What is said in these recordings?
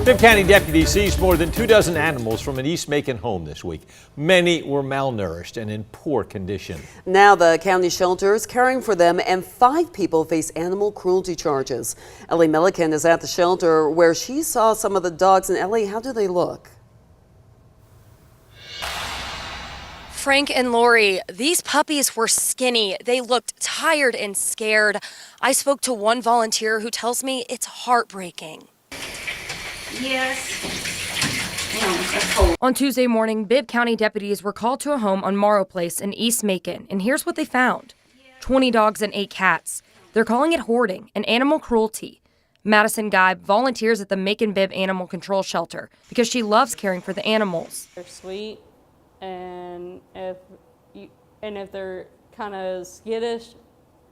Bibb County deputies seized more than 24 animals from an East Macon home this week. Many were malnourished and in poor condition. Now the county shelter is caring for them, and 5 people face animal cruelty charges. Ellie Milliken is at the shelter where she saw some of the dogs. And Ellie, how do they look? Frank and Lori, these puppies were skinny. They looked tired and scared. I spoke to one volunteer who tells me it's heartbreaking. Yes. On Tuesday morning, Bibb County deputies were called to a home on Morrow Place in East Macon, and here's what they found. 20 dogs and 8 cats. They're calling it hoarding and animal cruelty. Madison Bibb volunteers at the Macon-Bibb Animal Control Shelter because she loves caring for the animals. They're sweet, and if they're kind of skittish,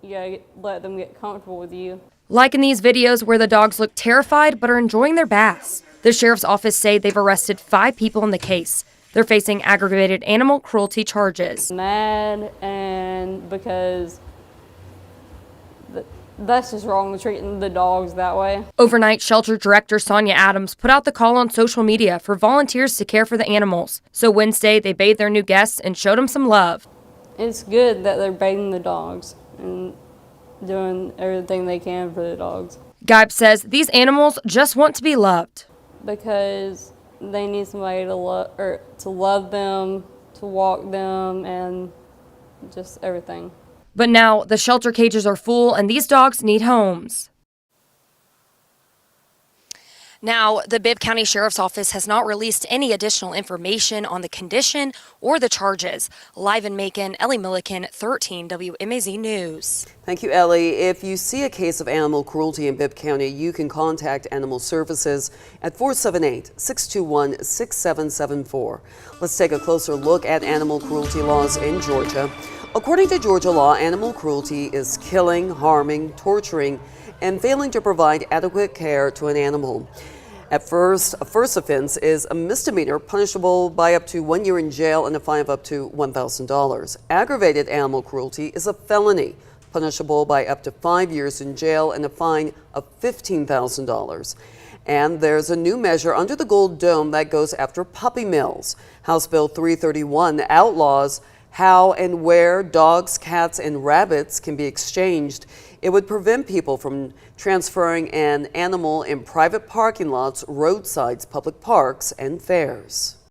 you gotta let them get comfortable with you. Like in these videos where the dogs look terrified but are enjoying their baths. The sheriff's office say they've arrested 5 people in the case. They're facing aggravated animal cruelty charges. Mad, and because that's just wrong, treating the dogs that way. Overnight, shelter director Sonja Adams put out the call on social media for volunteers to care for the animals. So Wednesday, they bathed their new guests and showed them some love. It's good that they're bathing the dogs and doing everything they can for the dogs. Bibb says these animals just want to be loved. Because they need somebody to love them, to walk them, and just everything. But now the shelter cages are full and these dogs need homes. Now, the Bibb County Sheriff's Office has not released any additional information on the condition or the charges. Live in Macon, Ellie Milliken, 13 WMAZ News. Thank you, Ellie. If you see a case of animal cruelty in Bibb County, you can contact Animal Services at 478-621-6774. Let's take a closer look at animal cruelty laws in Georgia. According to Georgia law, animal cruelty is killing, harming, torturing, and failing to provide adequate care to an animal. A first offense is a misdemeanor punishable by up to 1 year in jail and a fine of up to $1,000. Aggravated animal cruelty is a felony punishable by up to 5 years in jail and a fine of $15,000. And there's a new measure under the Gold Dome that goes after puppy mills. House Bill 331 outlaws how and where dogs, cats, and rabbits can be exchanged. It would prevent people from transferring an animal in private parking lots, roadsides, public parks, and fairs.